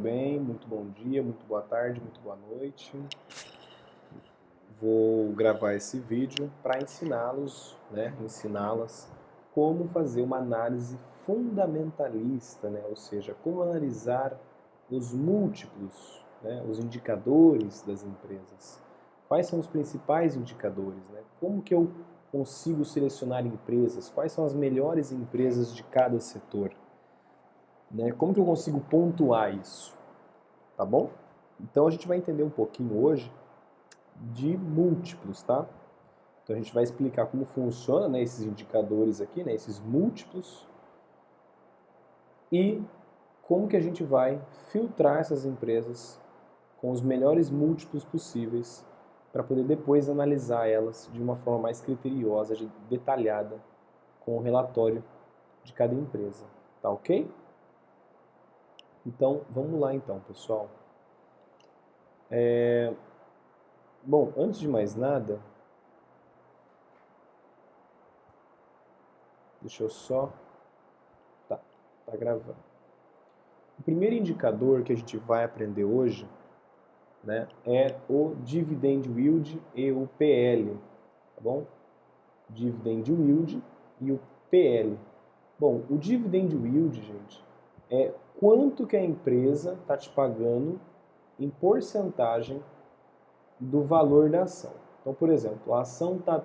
bem? Muito bom dia, muito boa tarde, muito boa noite. Vou gravar esse vídeo para ensiná-los, ensiná-las como fazer uma análise fundamentalista, ou seja, como analisar os múltiplos, os indicadores das empresas. Quais são os principais indicadores? Como que eu consigo selecionar empresas? Quais são as melhores empresas de cada setor? Como que eu consigo pontuar isso? Tá bom? Então a gente vai entender um pouquinho hoje de múltiplos, tá? Então a gente vai explicar como funciona, esses indicadores aqui, esses múltiplos, e como que a gente vai filtrar essas empresas com os melhores múltiplos possíveis para poder depois analisar elas de uma forma mais criteriosa, detalhada, com o relatório de cada empresa. Tá ok? Então, vamos lá então, pessoal. Bom, antes de mais nada, deixa eu só... Tá gravando. O primeiro indicador que a gente vai aprender hoje, é o Dividend Yield e o PL, tá bom? Dividend Yield e o PL. Bom, o Dividend Yield, gente, é quanto que a empresa está te pagando em porcentagem do valor da ação. Então, por exemplo, a ação está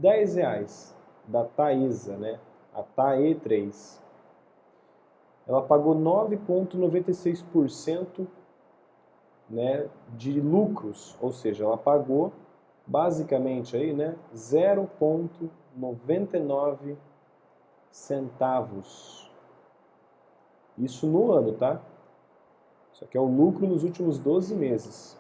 R$10 da Taesa, a TAE3. Ela pagou 9,96%, de lucros, ou seja, ela pagou basicamente aí, 0,99 centavos. Isso no ano, tá? Isso aqui é o lucro nos últimos 12 meses.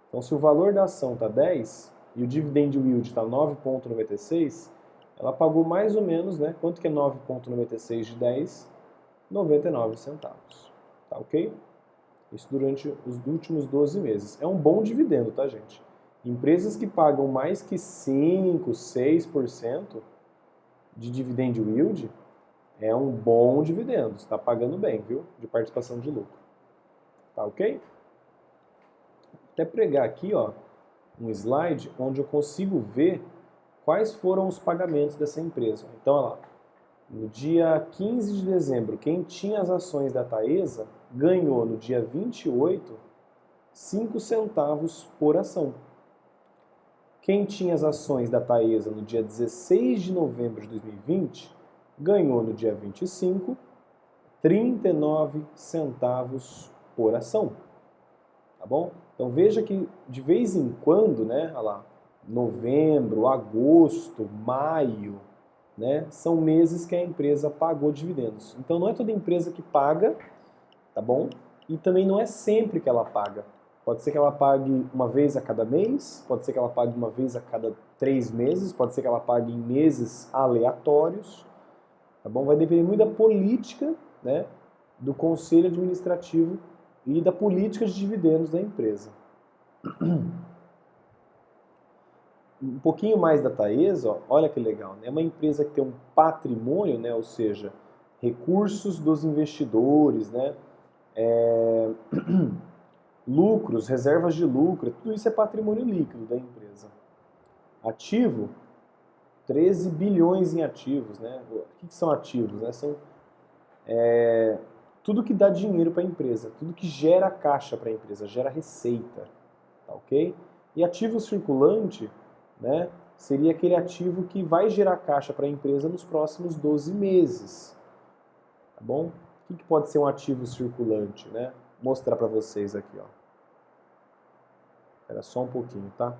Então, se o valor da ação está 10 e o dividend yield está 9,96, ela pagou mais ou menos, quanto que é 9,96 de 10? 99 centavos. Tá ok? Isso durante os últimos 12 meses. É um bom dividendo, tá, gente? Empresas que pagam mais que 5, 6% de dividend yield é um bom dividendo. Você está pagando bem, viu? De participação de lucro. Tá ok? Até pregar aqui, ó, um slide onde eu consigo ver quais foram os pagamentos dessa empresa. Então, olha lá. No dia 15 de dezembro, quem tinha as ações da Taesa ganhou no dia 28, 5 centavos por ação. Quem tinha as ações da Taesa no dia 16 de novembro de 2020 ganhou no dia 25, 39 centavos por ação. Tá bom? Então veja que de vez em quando, olha lá, novembro, agosto, maio, são meses que a empresa pagou dividendos. Então não é toda empresa que paga, tá bom? E também não é sempre que ela paga. Pode ser que ela pague uma vez a cada mês, pode ser que ela pague uma vez a cada 3 meses, pode ser que ela pague em meses aleatórios, tá bom? Vai depender muito da política, do conselho administrativo e da política de dividendos da empresa. Um pouquinho mais da Taesa, ó, olha que legal, é uma empresa que tem um patrimônio, ou seja, recursos dos investidores, lucros, reservas de lucro, tudo isso é patrimônio líquido da empresa. Ativo, 13 bilhões em ativos. O que são ativos? São tudo que dá dinheiro para a empresa, tudo que gera caixa para a empresa, gera receita, tá ok? E ativo circulante, seria aquele ativo que vai gerar caixa para a empresa nos próximos 12 meses. Tá bom? O que pode ser um ativo circulante? Vou mostrar para vocês aqui. Ó. Espera só um pouquinho, tá?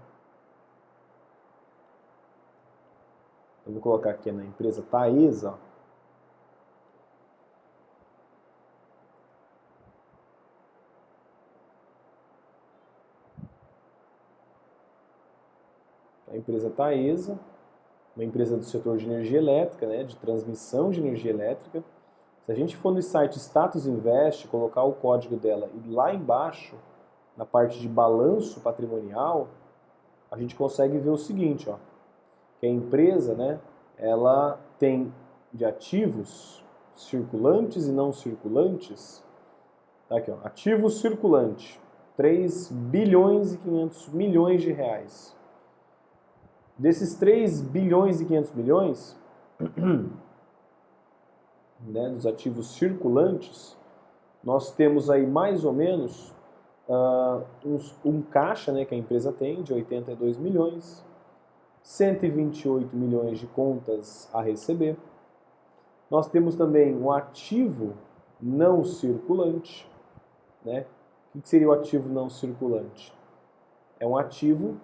Eu vou colocar aqui na empresa Taesa. A empresa Taesa, uma empresa do setor de energia elétrica, de transmissão de energia elétrica. Se a gente for no site Status Invest, colocar o código dela e lá embaixo, na parte de balanço patrimonial, a gente consegue ver o seguinte, ó, que a empresa, ela tem de ativos circulantes e não circulantes Tá aqui, ó, ativo circulante, 3 bilhões e 500 milhões de reais. Desses 3 bilhões e 500 milhões, né, dos ativos circulantes, nós temos aí mais ou menos um caixa, né, que a empresa tem de 82 milhões, 128 milhões de contas a receber. Nós temos também um ativo não circulante, né? O que seria o ativo não circulante? É um ativo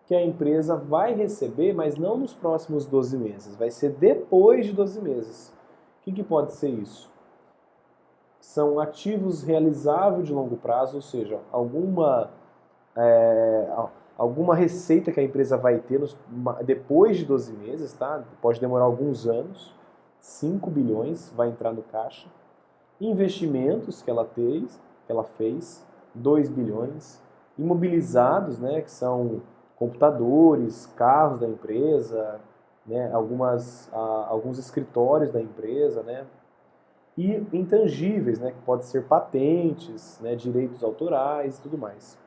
que a empresa vai receber, mas não nos próximos 12 meses, vai ser depois de 12 meses. O que pode ser isso? São ativos realizáveis de longo prazo, ou seja, alguma receita que a empresa vai ter depois de 12 meses, tá? Pode demorar alguns anos, 5 bilhões vai entrar no caixa. Investimentos que ela fez, 2 bilhões. Imobilizados, né, que são computadores, carros da empresa, né, alguns escritórios da empresa, né, e intangíveis, né, que pode ser patentes, né, direitos autorais e tudo mais.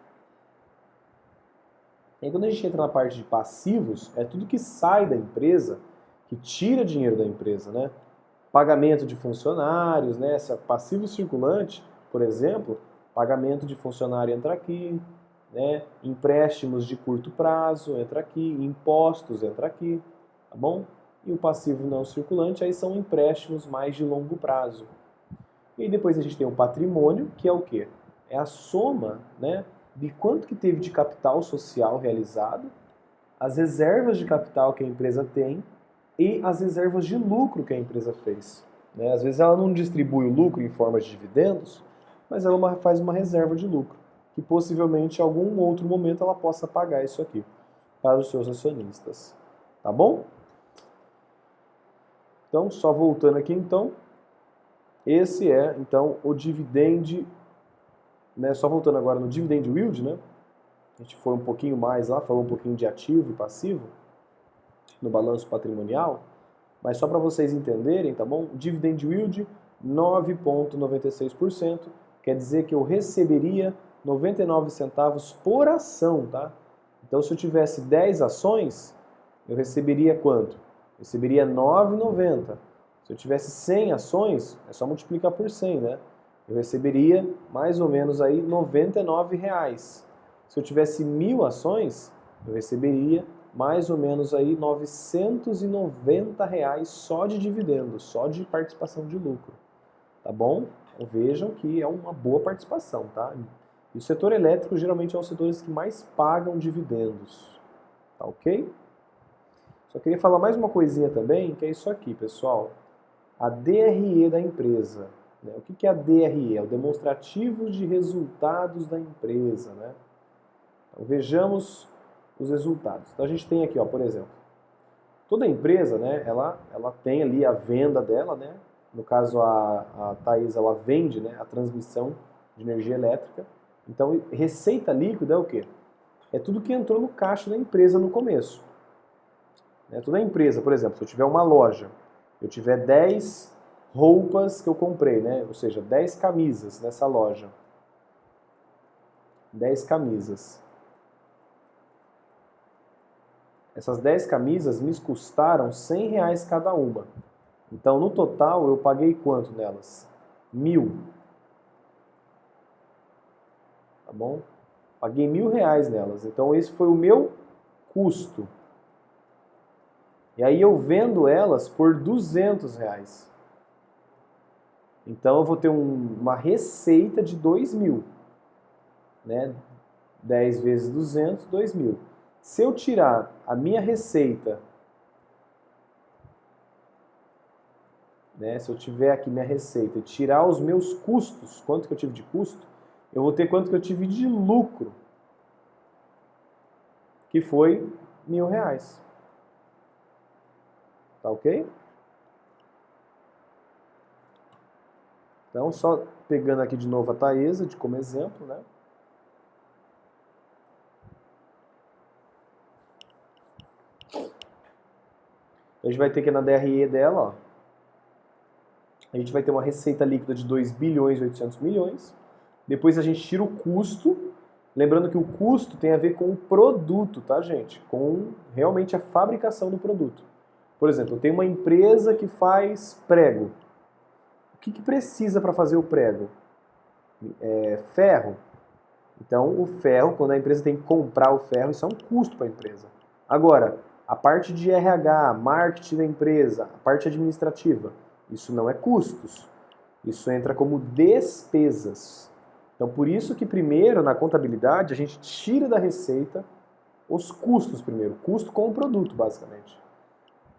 E quando a gente entra na parte de passivos, é tudo que sai da empresa, que tira dinheiro da empresa, né? Pagamento de funcionários, né? Passivo circulante, por exemplo, pagamento de funcionário entra aqui, né? Empréstimos de curto prazo entra aqui, impostos entra aqui, tá bom? E o passivo não circulante aí são empréstimos mais de longo prazo. E depois a gente tem o patrimônio, que é o quê? É a soma, né, de quanto que teve de capital social realizado, as reservas de capital que a empresa tem e as reservas de lucro que a empresa fez. Né? Às vezes ela não distribui o lucro em forma de dividendos, mas ela faz uma reserva de lucro, que possivelmente em algum outro momento ela possa pagar isso aqui para os seus acionistas. Tá bom? Então, só voltando aqui então, esse é então o dividend, né? Só voltando agora no dividend yield, né? A gente foi um pouquinho mais lá, falou um pouquinho de ativo e passivo no balanço patrimonial, mas só para vocês entenderem, tá bom? Dividend yield 9,96%, quer dizer que eu receberia 99 centavos por ação, tá? Então se eu tivesse 10 ações, eu receberia quanto? Eu receberia 9,90. Se eu tivesse 100 ações, é só multiplicar por 100, né? Eu receberia mais ou menos aí R$99. Se eu tivesse 1.000 ações, eu receberia mais ou menos aí R$990 só de dividendos, só de participação de lucro. Tá bom? Então, vejam que é uma boa participação, tá? E o setor elétrico geralmente é um dos setores que mais pagam dividendos. Tá ok? Só queria falar mais uma coisinha também, que é isso aqui, pessoal. A DRE da empresa. Né? O que é a DRE? É o demonstrativo de resultados da empresa, né? Então, vejamos os resultados. Então a gente tem aqui, ó, por exemplo, toda empresa, né, ela tem ali a venda dela, né? No caso a Thaís, ela vende, né, a transmissão de energia elétrica. Então receita líquida é o quê? É tudo que entrou no caixa da empresa no começo. Né? Toda empresa, por exemplo, se eu tiver uma loja, eu tiver 10 roupas que eu comprei, né? Ou seja, 10 camisas nessa loja. 10 camisas. Essas 10 camisas me custaram R$100 cada uma. Então, no total, eu paguei quanto nelas? 1.000. Tá bom? Paguei R$1.000 nelas. Então, esse foi o meu custo. E aí eu vendo elas por R$200. Então, eu vou ter uma receita de 2.000. Né? 10 vezes 200, 2.000. Se eu tirar a minha receita, né, se eu tiver aqui minha receita e tirar os meus custos, quanto que eu tive de custo, eu vou ter quanto que eu tive de lucro, que foi R$1.000. Tá ok? Então, só pegando aqui de novo a Taesa como exemplo, né? A gente vai ter aqui na DRE dela, ó, a gente vai ter uma receita líquida de 2 bilhões e 800 milhões, Depois a gente tira o custo, lembrando que o custo tem a ver com o produto, tá, gente? Com realmente a fabricação do produto. Por exemplo, eu tenho uma empresa que faz prego. O que precisa para fazer o prego? Ferro. Então, o ferro, quando a empresa tem que comprar o ferro, isso é um custo para a empresa. Agora, a parte de RH, marketing da empresa, a parte administrativa, isso não é custos. Isso entra como despesas. Então, por isso que primeiro, na contabilidade, a gente tira da receita os custos primeiro. Custo com o produto, basicamente.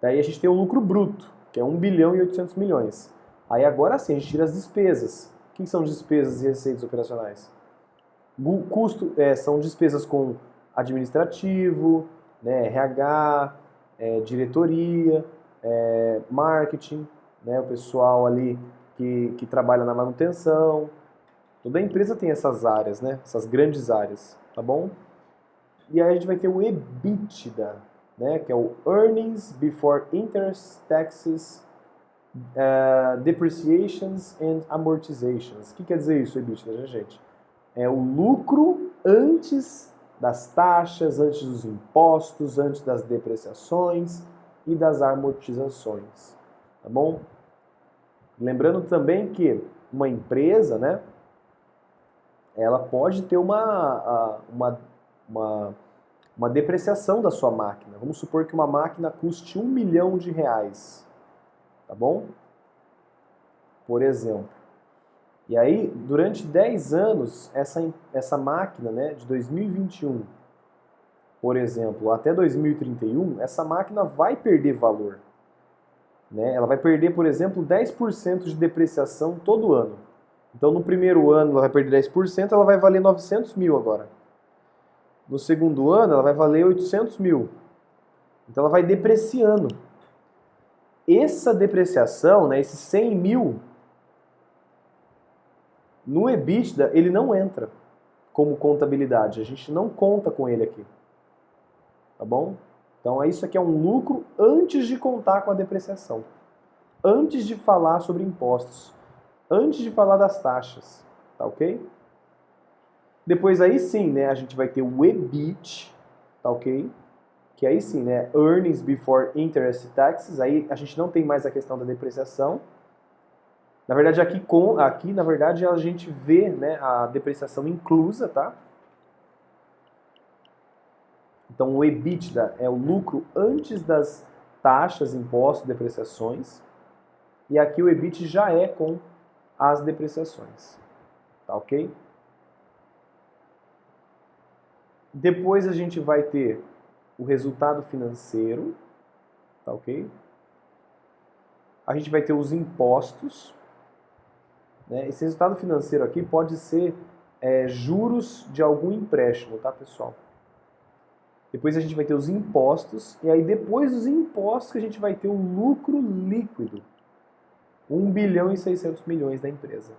Daí a gente tem o lucro bruto, que é 1 bilhão e 800 milhões. Aí agora sim, a gente tira as despesas. O que são despesas e receitas operacionais? Custo são despesas com administrativo, né, RH, diretoria, marketing, né, o pessoal ali que trabalha na manutenção. Toda empresa tem essas áreas, né, essas grandes áreas, tá bom? E aí a gente vai ter o EBITDA, né, que é o Earnings Before Interest, Taxes, Depreciations and Amortizations. O que quer dizer isso, EBITDA, né, gente? É o lucro antes das taxas, antes dos impostos, antes das depreciações e das amortizações, tá bom? Lembrando também que uma empresa, né, ela pode ter uma depreciação da sua máquina. Vamos supor que uma máquina custe R$1 milhão, tá bom? Por exemplo. E aí, durante 10 anos, essa máquina, né, de 2021, por exemplo, até 2031, essa máquina vai perder valor. Né? Ela vai perder, por exemplo, 10% de depreciação todo ano. Então, no primeiro ano, ela vai perder 10%, ela vai valer 900 mil agora. No segundo ano, ela vai valer 800 mil. Então, ela vai depreciando. Essa depreciação, né, esses 100 mil, no EBITDA, ele não entra como contabilidade. A gente não conta com ele aqui. Tá bom? Então, isso aqui é um lucro antes de contar com a depreciação. Antes de falar sobre impostos. Antes de falar das taxas. Tá ok? Depois aí sim, né, a gente vai ter o EBIT, tá ok? Que aí sim, né, Earnings Before Interest e Taxes. Aí a gente não tem mais a questão da depreciação. Na verdade, aqui na verdade, a gente vê, né, a depreciação inclusa, tá? Então, o EBITDA é o lucro antes das taxas, impostos, depreciações. E aqui o EBIT já é com as depreciações. Tá ok? Depois a gente vai ter o resultado financeiro. Tá ok? A gente vai ter os impostos. Né? Esse resultado financeiro aqui pode ser juros de algum empréstimo, tá, pessoal? Depois a gente vai ter os impostos, e aí depois dos impostos que a gente vai ter o lucro líquido. 1 bilhão e 600 milhões da empresa,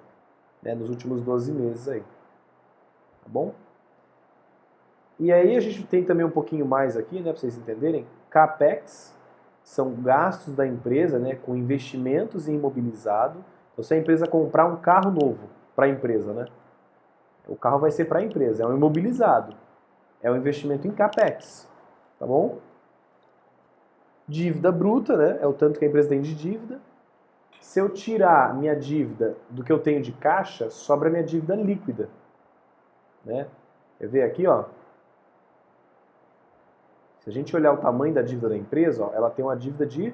né, nos últimos 12 meses aí. Tá bom? E aí a gente tem também um pouquinho mais aqui, né, para vocês entenderem. CAPEX são gastos da empresa, né, com investimentos em imobilizado. Então, se a empresa comprar um carro novo para a empresa, né, o carro vai ser para a empresa, é um imobilizado. É um investimento em CAPEX, tá bom? Dívida bruta, né? É o tanto que a empresa tem de dívida. Se eu tirar minha dívida do que eu tenho de caixa, sobra minha dívida líquida, né? Quer ver aqui, ó? Se a gente olhar o tamanho da dívida da empresa, ó, ela tem uma dívida de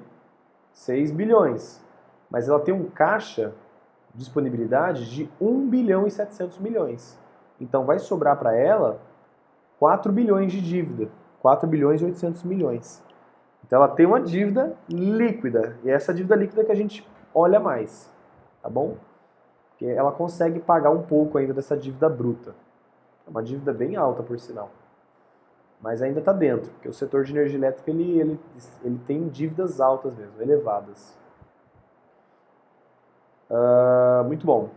6 bilhões, mas ela tem um caixa disponibilidade de 1 bilhão e 700 milhões. Então vai sobrar para ela 4 bilhões de dívida, 4 bilhões e 800 milhões. Então ela tem uma dívida líquida, e é essa dívida líquida que a gente olha mais, tá bom? Porque ela consegue pagar um pouco ainda dessa dívida bruta. É uma dívida bem alta, por sinal. Mas ainda está dentro, porque o setor de energia elétrica ele tem dívidas altas mesmo, elevadas. Muito bom.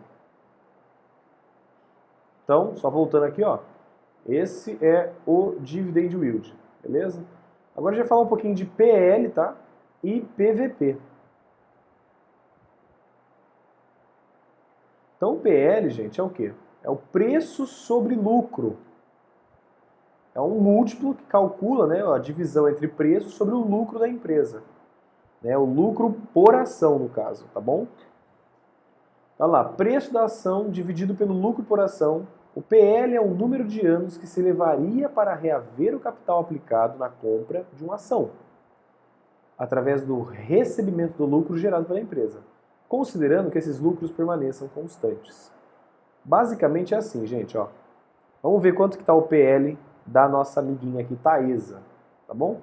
Então, só voltando aqui, ó. Esse é o Dividend Yield, beleza? Agora a gente vai falar um pouquinho de PL, tá? E PVP. Então o PL, gente, é o quê? É o preço sobre lucro. É um múltiplo que calcula, né, a divisão entre preço sobre o lucro da empresa. Né, o lucro por ação, no caso, tá bom? Olha lá, preço da ação dividido pelo lucro por ação. O PL é o número de anos que se levaria para reaver o capital aplicado na compra de uma ação, através do recebimento do lucro gerado pela empresa, considerando que esses lucros permaneçam constantes. Basicamente é assim, gente, ó. Vamos ver quanto que está o PL da nossa amiguinha aqui, Taesa, tá bom?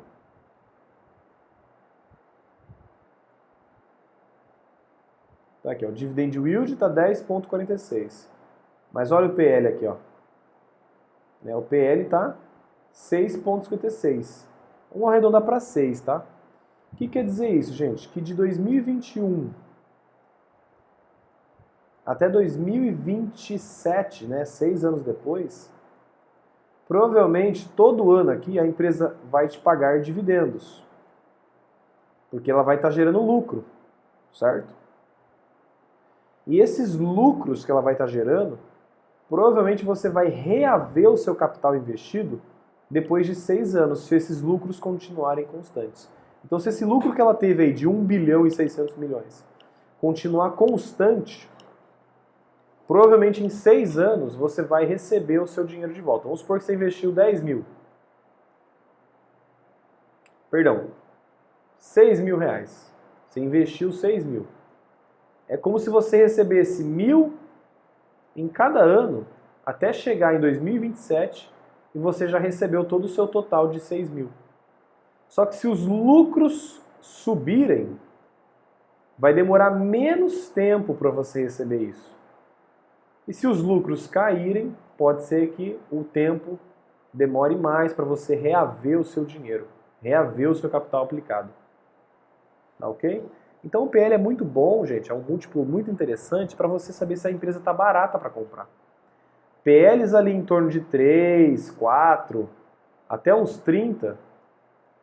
Tá aqui, ó, o dividend yield está 10,46. Mas olha o PL aqui, ó. O PL está 6,56. Vamos arredondar para 6, tá? O que quer dizer isso, gente? Que de 2021 até 2027, né, 6 anos depois, provavelmente todo ano aqui a empresa vai te pagar dividendos. Porque ela vai estar gerando lucro, certo? E esses lucros que ela vai estar gerando, provavelmente você vai reaver o seu capital investido depois de 6 anos, se esses lucros continuarem constantes. Então, se esse lucro que ela teve aí de 1 bilhão e 600 milhões continuar constante, provavelmente em 6 anos você vai receber o seu dinheiro de volta. Vamos supor que você investiu 10 mil. Perdão, 6 mil reais. Você investiu 6 mil. É como se você recebesse 1.000 em cada ano até chegar em 2027 e você já recebeu todo o seu total de 6 mil. Só que se os lucros subirem, vai demorar menos tempo para você receber isso. E se os lucros caírem, pode ser que o tempo demore mais para você reaver o seu dinheiro, reaver o seu capital aplicado. Tá ok? Então o PL é muito bom, gente, é um múltiplo muito interessante para você saber se a empresa está barata para comprar. PLs ali em torno de 3, 4, até uns 30,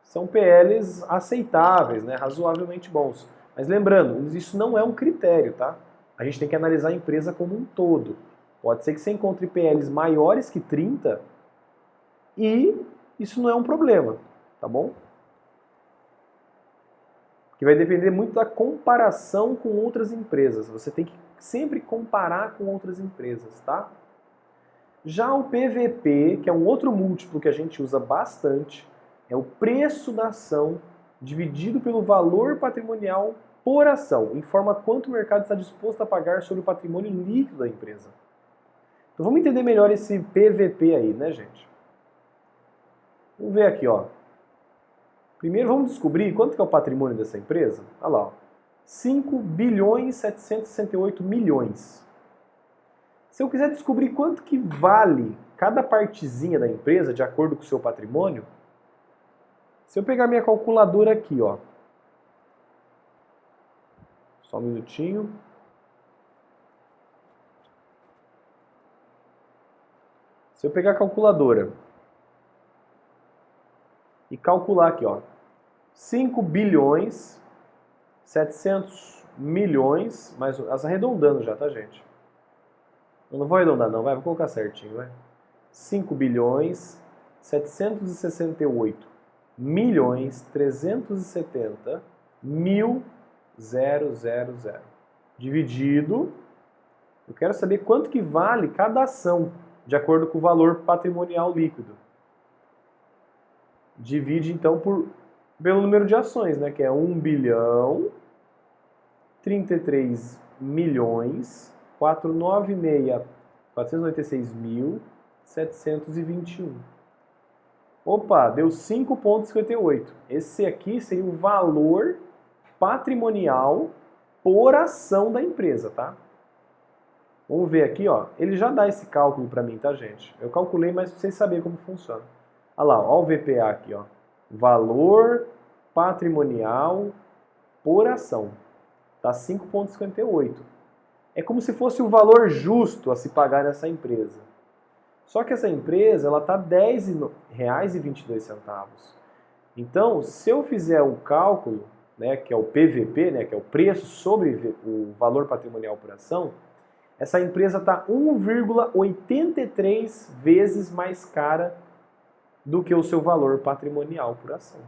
são PLs aceitáveis, né, razoavelmente bons. Mas lembrando, isso não é um critério, tá? A gente tem que analisar a empresa como um todo. Pode ser que você encontre PLs maiores que 30 e isso não é um problema, tá bom? Que vai depender muito da comparação com outras empresas. Você tem que sempre comparar com outras empresas, tá? Já o PVP, que é um outro múltiplo que a gente usa bastante, é o preço da ação dividido pelo valor patrimonial por ação, informa quanto o mercado está disposto a pagar sobre o patrimônio líquido da empresa. Então vamos entender melhor esse PVP aí, né, gente? Vamos ver aqui, ó. Primeiro vamos descobrir quanto que é o patrimônio dessa empresa. Olha lá, ó. 5 bilhões 768 milhões. Se eu quiser descobrir quanto que vale cada partezinha da empresa de acordo com o seu patrimônio, se eu pegar minha calculadora aqui, ó. Só um minutinho. Se eu pegar a calculadora e calcular aqui, ó, 5 bilhões 700 milhões, mas arredondando já, tá, gente? Eu não vou arredondar não, vou colocar certinho, vai. 5 bilhões 768 milhões 370 mil 000. Dividido, eu quero saber quanto que vale cada ação, de acordo com o valor patrimonial líquido. Divide então pelo número de ações, né, que é 1 bilhão 33 milhões 496.721. Opa, deu 5,58. Esse aqui seria o valor patrimonial por ação da empresa, tá? Vamos ver aqui, ó. Ele já dá esse cálculo para mim, tá, gente? Eu calculei, mas pra vocês saberem como funciona. Olha lá, ó o VPA aqui, ó. Valor patrimonial por ação. Tá 5,58. É como se fosse o valor justo a se pagar nessa empresa. Só que essa empresa, ela tá R$10,22. Então, se eu fizer o cálculo, né, que é o PVP, né, que é o preço sobre o valor patrimonial por ação, essa empresa está 1,83 vezes mais cara do que o seu valor patrimonial por ação.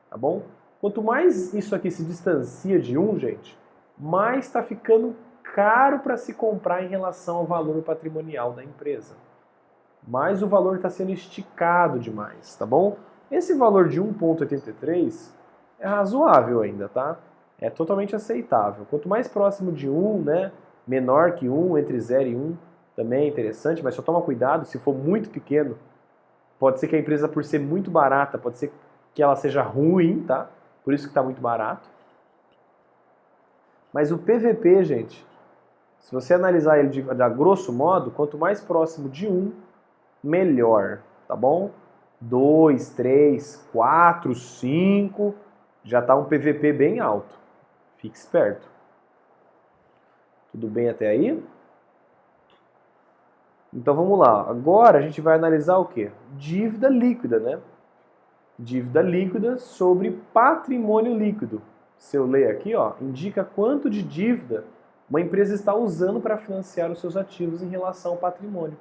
Tá bom? Quanto mais isso aqui se distancia de 1, gente, mais está ficando caro para se comprar em relação ao valor patrimonial da empresa. Mais o valor está sendo esticado demais, tá bom? Esse valor de 1,83 é razoável ainda, tá? É totalmente aceitável. Quanto mais próximo de 1, né, menor que 1, entre 0 e 1, também é interessante, mas só toma cuidado, se for muito pequeno, pode ser que a empresa, por ser muito barata, pode ser que ela seja ruim, tá? Por isso que está muito barato. Mas o PVP, gente, se você analisar ele de grosso modo, quanto mais próximo de 1, melhor, tá bom? 2, 3, 4, 5, já está um PVP bem alto. Fique esperto. Tudo bem até aí? Então vamos lá. Agora a gente vai analisar o quê? Dívida líquida, né? Dívida líquida sobre patrimônio líquido. Se eu ler aqui, ó, indica quanto de dívida uma empresa está usando para financiar os seus ativos em relação ao patrimônio.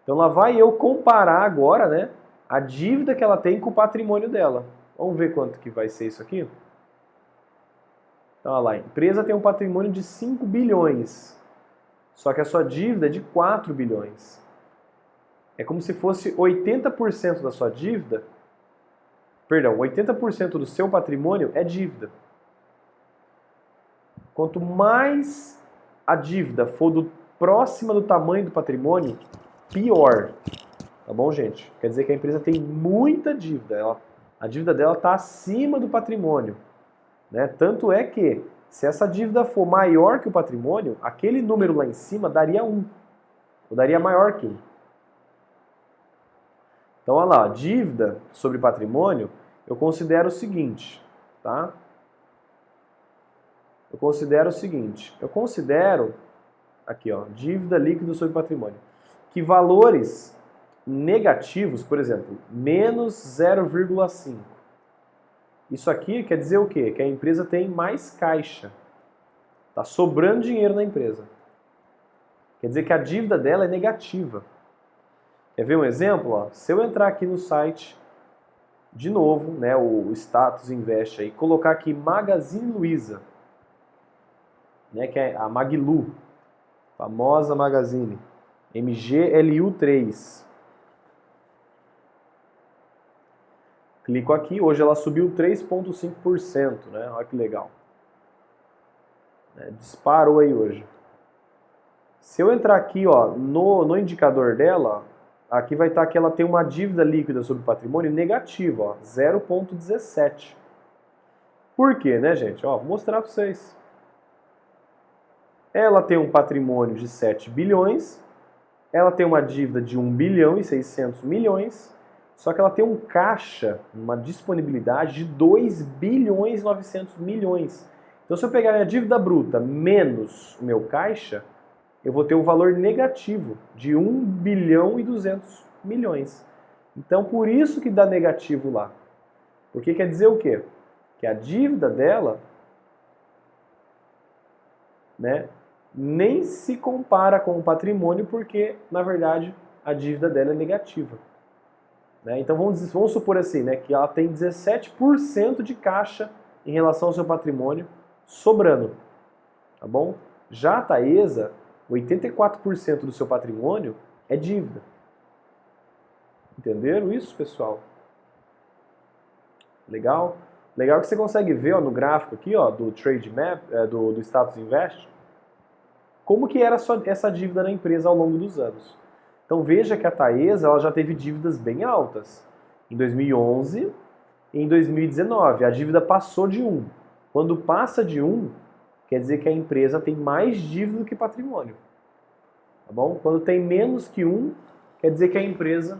Então lá vai eu comparar agora, né, a dívida que ela tem com o patrimônio dela. Vamos ver quanto que vai ser isso aqui? Então, olha lá, a empresa tem um patrimônio de 5 bilhões, só que a sua dívida é de 4 bilhões. É como se fosse 80% da sua dívida, perdão, 80% do seu patrimônio é dívida. Quanto mais a dívida for próxima do tamanho do patrimônio, pior. Tá bom, gente? Quer dizer que a empresa tem muita dívida. A dívida dela está acima do patrimônio. Né? Tanto é que, se essa dívida for maior que o patrimônio, aquele número lá em cima daria 1. Ou daria maior que 1. Então, olha lá, dívida sobre patrimônio, eu considero o seguinte, tá? Eu considero, aqui ó, dívida líquida sobre patrimônio, que valores negativos, por exemplo, menos 0,5. Isso aqui quer dizer o quê? Que a empresa tem mais caixa. Está sobrando dinheiro na empresa. Quer dizer que a dívida dela é negativa. Quer ver um exemplo? Ó, se eu entrar aqui no site, de novo, né, o Status Invest, aí, colocar aqui Magazine Luiza, né, que é a Maglu, famosa Magazine, MGLU3. Clico aqui, hoje ela subiu 3,5%, né? Olha que legal. Disparou aí hoje. Se eu entrar aqui ó, no indicador dela, aqui vai estar que ela tem uma dívida líquida sobre patrimônio negativa, 0,17. Por quê, né, gente? Ó, vou mostrar para vocês. Ela tem um patrimônio de 7 bilhões, ela tem uma dívida de 1 bilhão e 600 milhões, só que ela tem um caixa, uma disponibilidade de 2 bilhões e 900 milhões. Então, se eu pegar minha dívida bruta menos o meu caixa, eu vou ter um valor negativo de 1 bilhão e 200 milhões. Então, por isso que dá negativo lá. Porque quer dizer o quê? Que a dívida dela, né, nem se compara com o patrimônio, porque, na verdade, a dívida dela é negativa. Né? Então, vamos supor assim, né, que ela tem 17% de caixa em relação ao seu patrimônio sobrando. Tá bom? Já a Taesa, 84% do seu patrimônio é dívida. Entenderam isso, pessoal? Legal? Legal que você consegue ver ó, no gráfico aqui ó, do Trade Map, do Status Invest, como que era essa dívida na empresa ao longo dos anos. Então veja que a Taesa ela já teve dívidas bem altas. Em 2011 e em 2019, a dívida passou de 1. Quando passa de 1, quer dizer que a empresa tem mais dívida do que patrimônio. Tá bom? Quando tem menos que 1, quer dizer que a empresa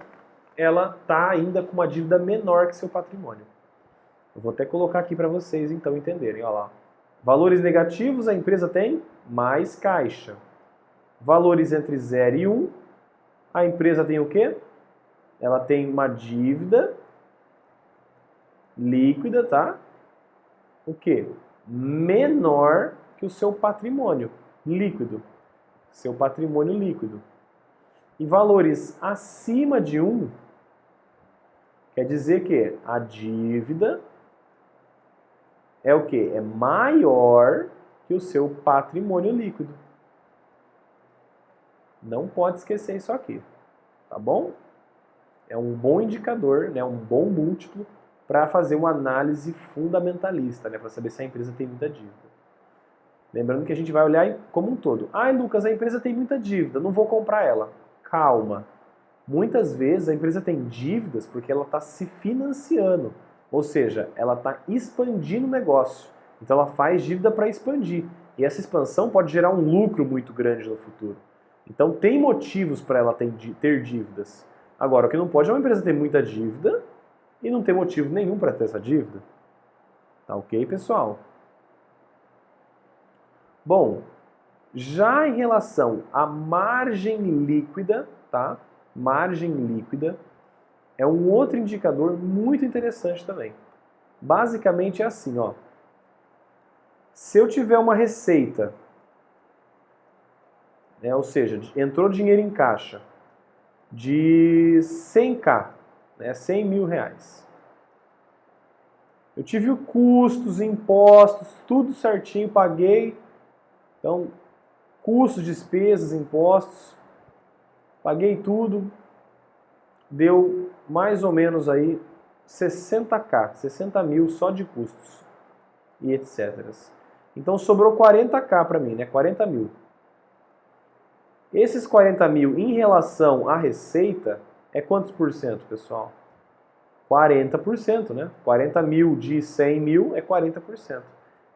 ela está ainda com uma dívida menor que seu patrimônio. Eu vou até colocar aqui para vocês então entenderem. Olha lá. Valores negativos, a empresa tem mais caixa. Valores entre 0 e 1, a empresa tem o quê? Ela tem uma dívida líquida, tá? O quê? Menor que o seu patrimônio líquido. seu patrimônio líquido. E valores acima de 1 quer dizer que a dívida é o quê? É maior que o seu patrimônio líquido. Não pode esquecer isso aqui, tá bom? É um bom indicador, né, um bom múltiplo para fazer uma análise fundamentalista, né, para saber se a empresa tem muita dívida. Lembrando que a gente vai olhar como um todo. Ah, Lucas, a empresa tem muita dívida, não vou comprar ela. Calma. Muitas vezes a empresa tem dívidas porque ela está se financiando, ou seja, ela está expandindo o negócio. Então ela faz dívida para expandir. E essa expansão pode gerar um lucro muito grande no futuro. Então tem motivos para ela ter dívidas. Agora, o que não pode é uma empresa ter muita dívida e não ter motivo nenhum para ter essa dívida. Tá ok, pessoal? Bom, já em relação à margem líquida, tá? Margem líquida é um outro indicador muito interessante também. Basicamente é assim, ó. Se eu tiver uma receita, né, ou seja, entrou dinheiro em caixa de 100k, né, 100 mil reais. Eu tive custos, impostos, tudo certinho, paguei. Então, custos, despesas, impostos, paguei tudo, deu mais ou menos aí 60k, 60 mil só de custos e etc. Então sobrou 40k para mim, né? 40 mil. Esses 40 mil em relação à receita é quantos por cento, pessoal? 40%, né? 40 mil de 100 mil é 40%.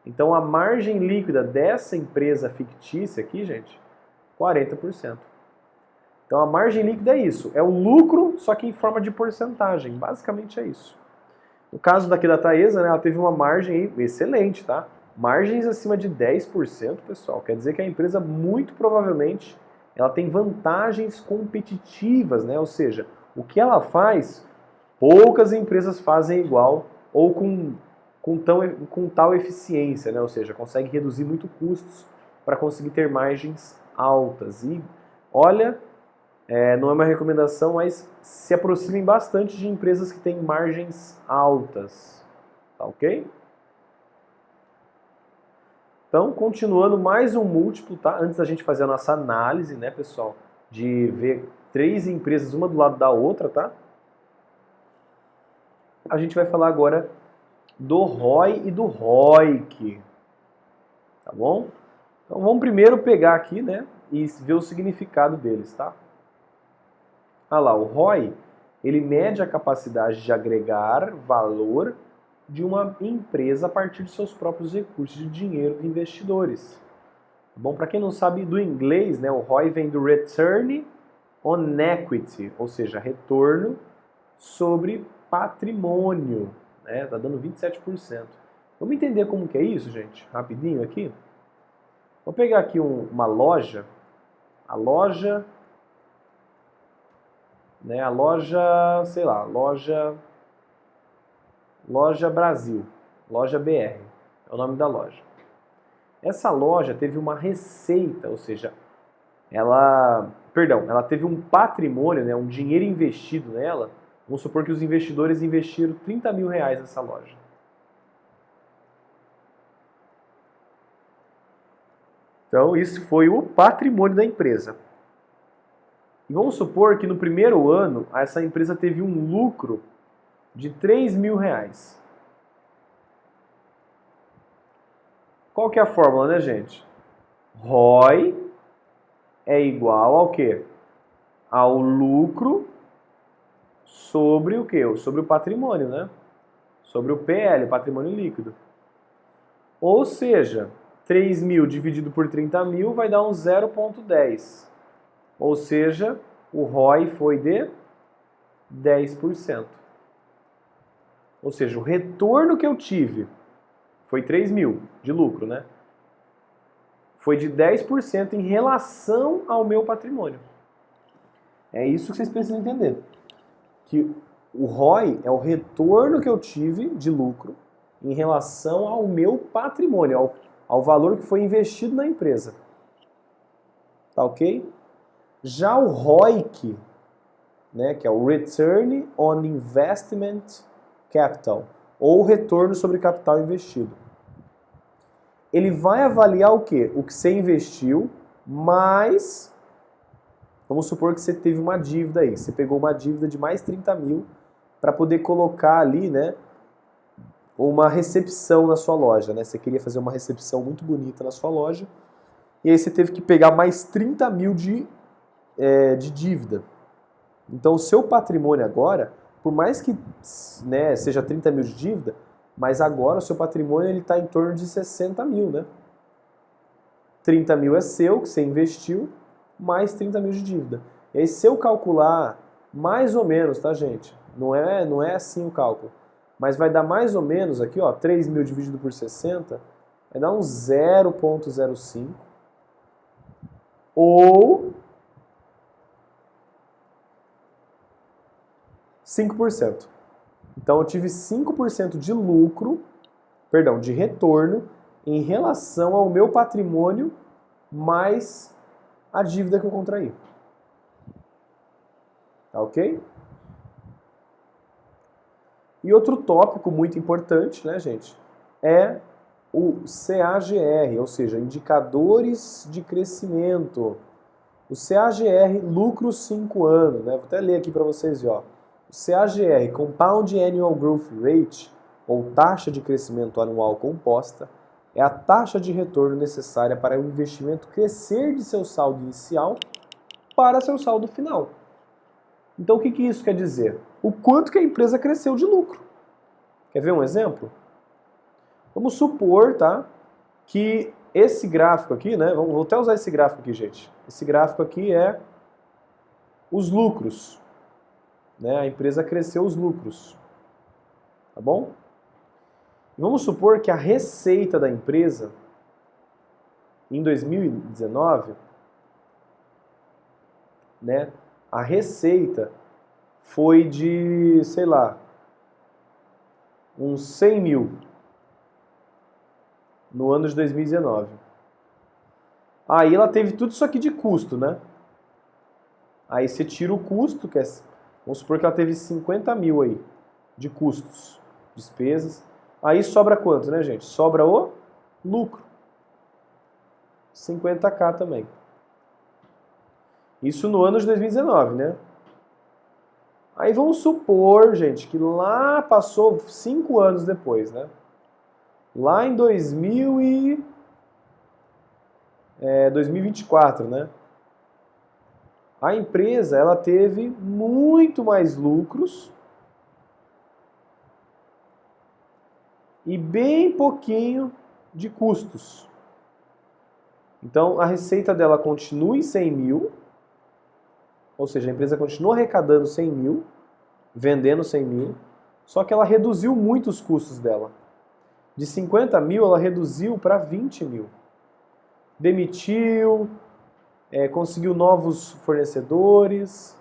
Então a margem líquida dessa empresa fictícia aqui, gente, 40%. Então a margem líquida é isso, é o lucro, só que em forma de porcentagem, basicamente é isso. No caso daqui da Taesa, né, ela teve uma margem excelente, tá? Margens acima de 10%, pessoal, quer dizer que a empresa muito provavelmente ela tem vantagens competitivas, né? Ou seja, o que ela faz, poucas empresas fazem igual ou com tal eficiência, né? Ou seja, consegue reduzir muito custos para conseguir ter margens altas. E olha, não é uma recomendação, mas se aproximem bastante de empresas que têm margens altas, tá ok? Então, continuando mais um múltiplo, tá? Antes da gente fazer a nossa análise, né, pessoal, de ver 3 empresas uma do lado da outra, tá? A gente vai falar agora do ROI e do ROIC, tá bom? Então vamos primeiro pegar aqui, né, e ver o significado deles, tá? Olha lá, o ROI, ele mede a capacidade de agregar valor de uma empresa a partir de seus próprios recursos de dinheiro de investidores. Bom, para quem não sabe do inglês, né, o ROI vem do Return on Equity, ou seja, retorno sobre patrimônio, né? Tá dando 27%. Vamos entender como que é isso, gente? Rapidinho aqui. Vou pegar aqui uma loja, a loja, né? A loja, sei lá, loja Brasil, loja BR, é o nome da loja. Essa loja teve uma receita, ou seja, ela teve um patrimônio, né, um dinheiro investido nela. Vamos supor que os investidores investiram 30 mil reais nessa loja. Então, isso foi o patrimônio da empresa. E vamos supor que no primeiro ano, essa empresa teve um lucro de 3 mil reais. Qual que é a fórmula, né, gente? ROI é igual ao quê? Ao lucro sobre o quê? Sobre o patrimônio, né? Sobre o PL, patrimônio líquido. Ou seja, 3 mil dividido por 30 mil vai dar um 0,10. Ou seja, o ROI foi de 10%. Ou seja, o retorno que eu tive foi 3 mil de lucro, né? Foi de 10% em relação ao meu patrimônio. É isso que vocês precisam entender. Que o ROI é o retorno que eu tive de lucro em relação ao meu patrimônio, ao valor que foi investido na empresa. Tá ok? Já o ROIC, né, que é o Return on Investment Capital, ou retorno sobre capital investido. Ele vai avaliar o quê? O que você investiu, mais, vamos supor que você teve uma dívida aí, você pegou uma dívida de mais 30 mil para poder colocar ali, né, uma recepção na sua loja, né? Você queria fazer uma recepção muito bonita na sua loja, e aí você teve que pegar mais 30 mil de dívida. Então o seu patrimônio agora, por mais que, né, seja 30 mil de dívida, mas agora o seu patrimônio está em torno de 60 mil, né? 30 mil é seu, que você investiu, mais 30 mil de dívida. E aí se eu calcular mais ou menos, tá, gente? Não é assim o cálculo. Mas vai dar mais ou menos aqui, ó, 3 mil dividido por 60, vai dar um 0,05 ou 5%. Então eu tive 5% de lucro, perdão, de retorno em relação ao meu patrimônio mais a dívida que eu contraí. Tá ok? E outro tópico muito importante, né, gente, é o CAGR, ou seja, indicadores de crescimento. O CAGR, lucro 5 anos, né? Vou até ler aqui para vocês, ó. O CAGR, Compound Annual Growth Rate, ou taxa de crescimento anual composta, é a taxa de retorno necessária para o investimento crescer de seu saldo inicial para seu saldo final. Então o que isso quer dizer? O quanto que a empresa cresceu de lucro. Quer ver um exemplo? Vamos supor, tá, que esse gráfico aqui, né, vou até usar esse gráfico aqui, gente. Esse gráfico aqui é os lucros. Né, a empresa cresceu os lucros. Tá bom? Vamos supor que a receita da empresa em 2019, né, a receita foi de, sei lá, uns 100 mil no ano de 2019. Aí ela teve tudo isso aqui de custo, né? Aí você tira o custo, que é, vamos supor que ela teve 50 mil aí de custos, despesas. Aí sobra quanto, né, gente? Sobra o lucro. 50k também. Isso no ano de 2019, né? Aí vamos supor, gente, que lá passou 5 anos depois, né? Lá em 2024, né? A empresa, ela teve muito mais lucros e bem pouquinho de custos. Então, a receita dela continua em 100 mil, ou seja, a empresa continua arrecadando 100 mil, vendendo 100 mil, só que ela reduziu muito os custos dela. De 50 mil, ela reduziu para 20 mil. Demitiu, conseguiu novos fornecedores,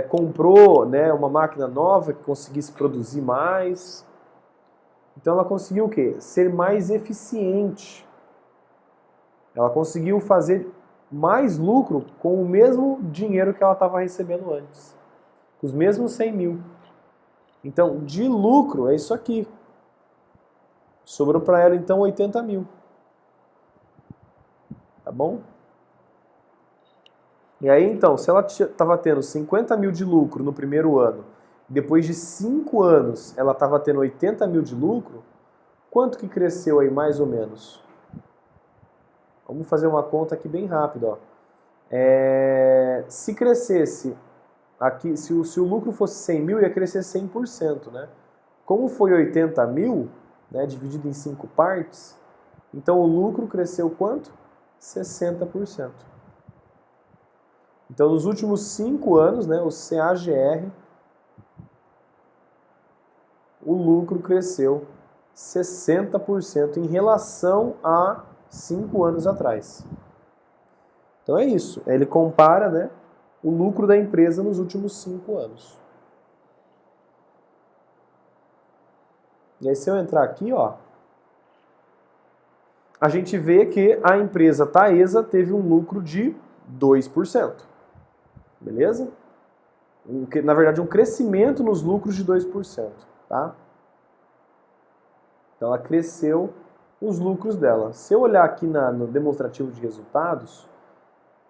comprou, né, uma máquina nova que conseguisse produzir mais. Então ela conseguiu o quê? Ser mais eficiente. Ela conseguiu fazer mais lucro com o mesmo dinheiro que ela estava recebendo antes. Com os mesmos 100 mil. Então, de lucro, é isso aqui. Sobrou para ela, então, 80 mil. Tá bom? E aí, então, se ela estava tendo 50 mil de lucro no primeiro ano, depois de 5 anos ela estava tendo 80 mil de lucro, quanto que cresceu aí, mais ou menos? Vamos fazer uma conta aqui bem rápida, ó. Se crescesse, aqui, se o lucro fosse 100 mil, ia crescer 100%, né? Como foi 80 mil, né, dividido em 5 partes, então o lucro cresceu quanto? 60%. Então, nos últimos 5 anos, né, o CAGR, o lucro cresceu 60% em relação a 5 anos atrás. Então é isso. Ele compara, né, o lucro da empresa nos últimos 5 anos. E aí, se eu entrar aqui, ó, a gente vê que a empresa Taesa teve um lucro de 2%. Beleza? Na verdade, um crescimento nos lucros de 2%. Tá? Então, ela cresceu os lucros dela. Se eu olhar aqui no demonstrativo de resultados,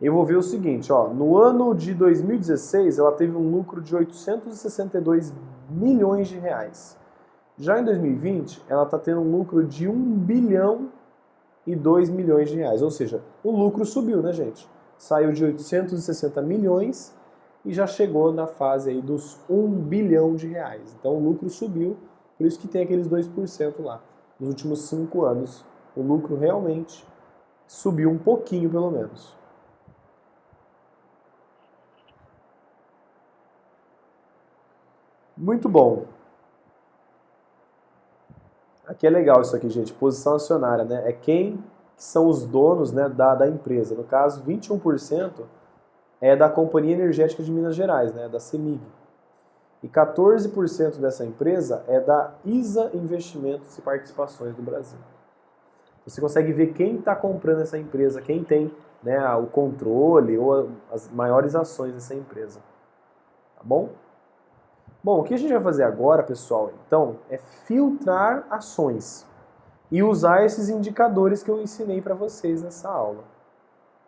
eu vou ver o seguinte, ó, no ano de 2016, ela teve um lucro de 862 milhões de reais. Já em 2020, ela está tendo um lucro de 1 bilhão e 2 milhões de reais. Ou seja, o lucro subiu, né, gente? Saiu de 860 milhões e já chegou na fase aí dos 1 bilhão de reais. Então, o lucro subiu, por isso que tem aqueles 2% lá. Nos últimos 5 anos, o lucro realmente subiu um pouquinho, pelo menos. Muito bom. Aqui é legal isso aqui, gente. Posição acionária, né? É quem são os donos, né, da empresa. No caso, 21% é da Companhia Energética de Minas Gerais, né, da CEMIG. E 14% dessa empresa é da ISA Investimentos e Participações do Brasil. Você consegue ver quem está comprando essa empresa, quem tem, né, o controle ou as maiores ações dessa empresa. Tá bom? Bom, o que a gente vai fazer agora, pessoal, então, é filtrar ações e usar esses indicadores que eu ensinei para vocês nessa aula.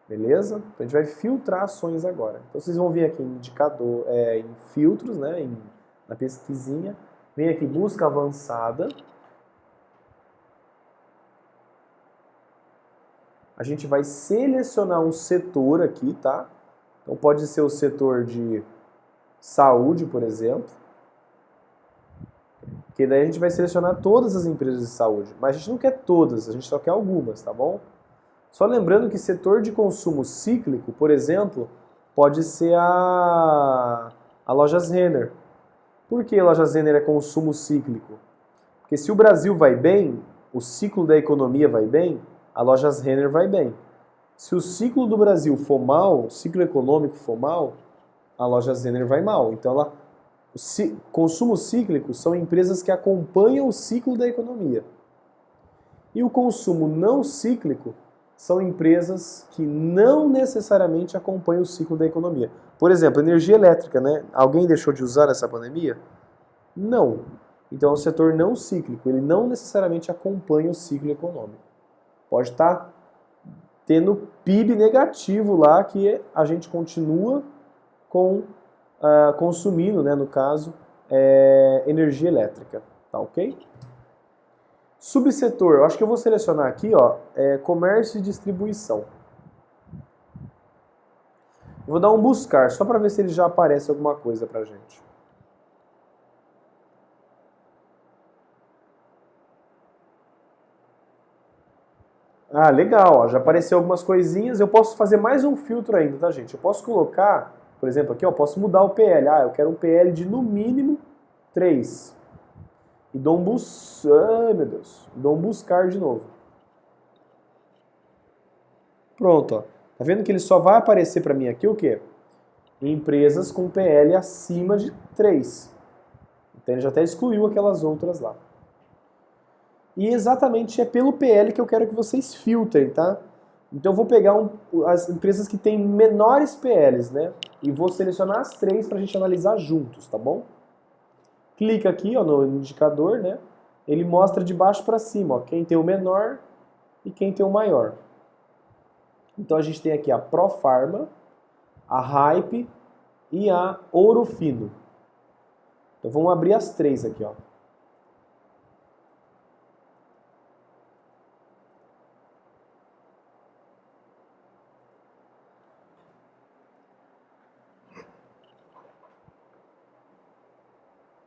Beleza? Então a gente vai filtrar ações agora. Então vocês vão vir aqui em indicador, em filtros, né, na pesquisinha. Vem aqui busca avançada. A gente vai selecionar um setor aqui, tá? Então pode ser o setor de saúde, por exemplo. Que daí a gente vai selecionar todas as empresas de saúde. Mas a gente não quer todas, a gente só quer algumas, tá bom? Só lembrando que setor de consumo cíclico, por exemplo, pode ser a Lojas Renner. Por que a Lojas Renner é consumo cíclico? Porque se o Brasil vai bem, o ciclo da economia vai bem, a Lojas Renner vai bem. Se o ciclo do Brasil for mal, o ciclo econômico for mal, a Lojas Renner vai mal. Então, consumo cíclico são empresas que acompanham o ciclo da economia. E o consumo não cíclico são empresas que não necessariamente acompanham o ciclo da economia. Por exemplo, energia elétrica, né? Alguém deixou de usar nessa pandemia? Não. Então é um setor não cíclico, ele não necessariamente acompanha o ciclo econômico. Pode estar tendo PIB negativo lá, que a gente continua consumindo, né, no caso, energia elétrica. Tá ok? Subsetor, eu acho que eu vou selecionar aqui, ó, comércio e distribuição. Eu vou dar um buscar, só para ver se ele já aparece alguma coisa pra gente. Ah, legal, ó, já apareceu algumas coisinhas. Eu posso fazer mais um filtro ainda, tá, gente? Eu posso colocar, por exemplo, aqui, ó, posso mudar o PL. Ah, eu quero um PL de no mínimo 3. E dou um ai, meu Deus, dou um buscar de novo. Pronto, ó. Tá vendo que ele só vai aparecer para mim aqui o quê? Empresas com PL acima de 3. Então ele já até excluiu aquelas outras lá. E exatamente é pelo PL que eu quero que vocês filtrem, tá? Então eu vou pegar as empresas que têm menores PLs, né? E vou selecionar as 3 para a gente analisar juntos, tá bom? Clica aqui, ó, no indicador, né? Ele mostra de baixo para cima, ó, quem tem o menor e quem tem o maior. Então a gente tem aqui a Profarma, a Hype e a Ouro Fino. Então vamos abrir as 3 aqui, ó.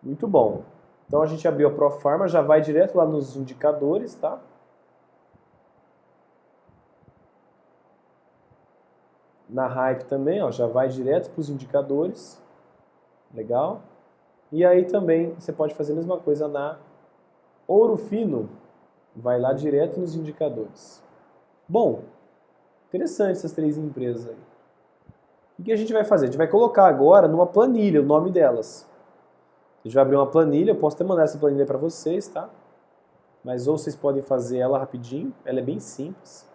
Muito bom. Então a gente abriu a Profarma, já vai direto lá nos indicadores, tá? Na Hype também, ó, já vai direto para os indicadores. Legal. E aí também você pode fazer a mesma coisa na Ouro Fino. Vai lá direto nos indicadores. Bom, interessante essas 3 empresas aí. O que a gente vai fazer? A gente vai colocar agora numa planilha o nome delas. A gente vai abrir uma planilha, eu posso até mandar essa planilha para vocês, tá? mas ou vocês podem fazer ela rapidinho, ela é bem simples.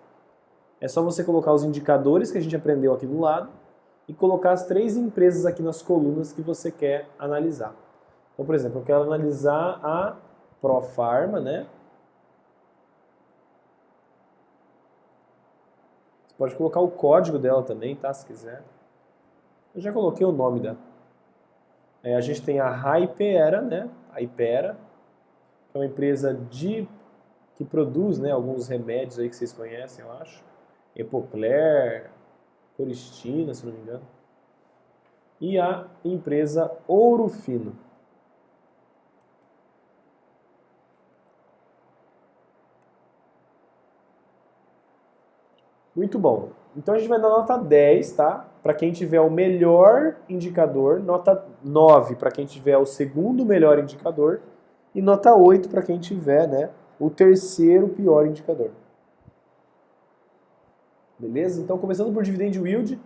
É só você colocar os indicadores que a gente aprendeu aqui do lado e colocar as 3 empresas aqui nas colunas que você quer analisar. Então, por exemplo, eu quero analisar a Profarma, né? Você pode colocar o código dela também, tá? Se quiser. Eu já coloquei o nome dela. A gente tem a Hypera, né? A Hypera, que é uma empresa que produz, né, alguns remédios aí que vocês conhecem, eu acho. Epocler, Coristina, se não me engano. E a empresa Ouro Fino. Muito bom. Então a gente vai dar nota 10, tá? Para quem tiver o melhor indicador, nota 9 para quem tiver o segundo melhor indicador e nota 8 para quem tiver, né, o terceiro pior indicador. Beleza? Então, começando por dividend yield, o que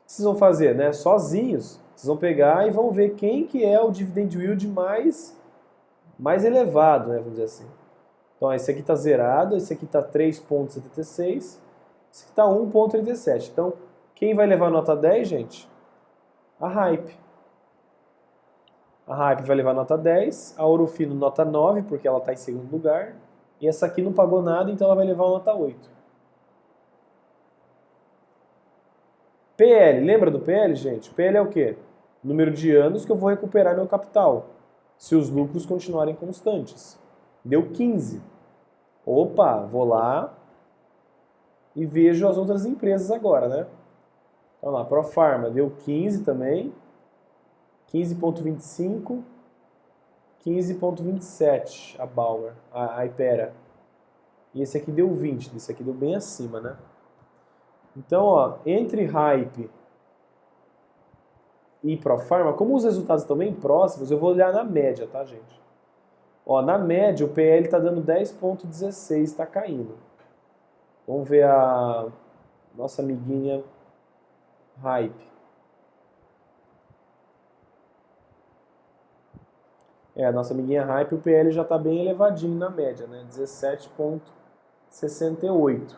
vocês vão fazer, né? Sozinhos, vocês vão pegar e vão ver quem que é o dividend yield mais elevado, né, vamos dizer assim. Então, esse aqui está zerado, esse aqui está 3,76, esse aqui está 1,37. Então, quem vai levar nota 10, gente? A Hype. A Hype vai levar nota 10, a Ouro Fino nota 9, porque ela está em segundo lugar, e essa aqui não pagou nada, então ela vai levar nota 8. PL, lembra do PL, gente? PL é o quê? Número de anos que eu vou recuperar meu capital, se os lucros continuarem constantes. Deu 15. Opa, vou lá e vejo as outras empresas agora, né? Então lá, Profarma deu 15 também, 15,25, 15,27 a Bauer, a Hypera. E esse aqui deu 20, esse aqui deu bem acima, né? Então, ó, entre Hype e Profarma, como os resultados estão bem próximos, eu vou olhar na média, tá, gente? Ó, na média, o PL está dando 10,16, está caindo. Vamos ver a nossa amiguinha Hype. A nossa amiguinha Hype, o PL já está bem elevadinho na média, né? 17,68.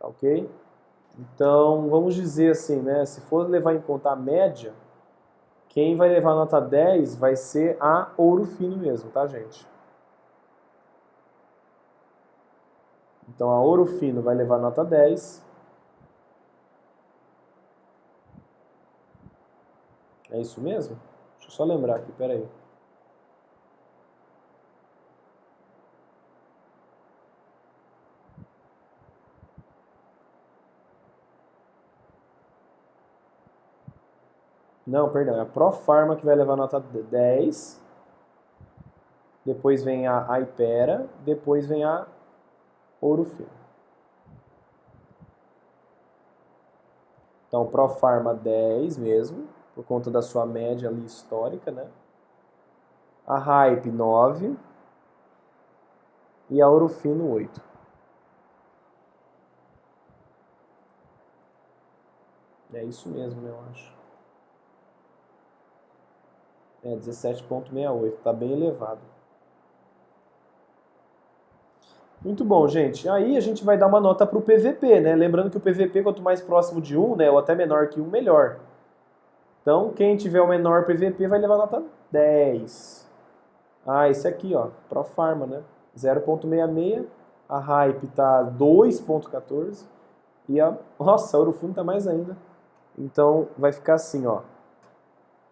Tá ok? Então, vamos dizer assim, né? Se for levar em conta a média, quem vai levar nota 10 vai ser a Ouro Fino mesmo, tá, gente? Então, a Ouro Fino vai levar nota 10. É isso mesmo? Deixa eu só lembrar aqui, peraí. Não, perdão, é a Profarma que vai levar nota 10. Depois vem a Hypera, depois vem a Ouro Fino. Então, Profarma 10 mesmo, por conta da sua média ali histórica, né? A Hype 9 e a Ouro Fino 8. É isso mesmo, né, eu acho. 17,68, tá bem elevado. Muito bom, gente. Aí a gente vai dar uma nota para o PVP, né? Lembrando que o PVP, quanto mais próximo de 1, né, ou até menor que 1, melhor. Então, quem tiver o menor PVP vai levar nota 10. Esse aqui, ó, Profarma, né? 0,66. A Hype tá 2,14. E nossa, a Ouro Fino tá mais ainda. Então, vai ficar assim, ó.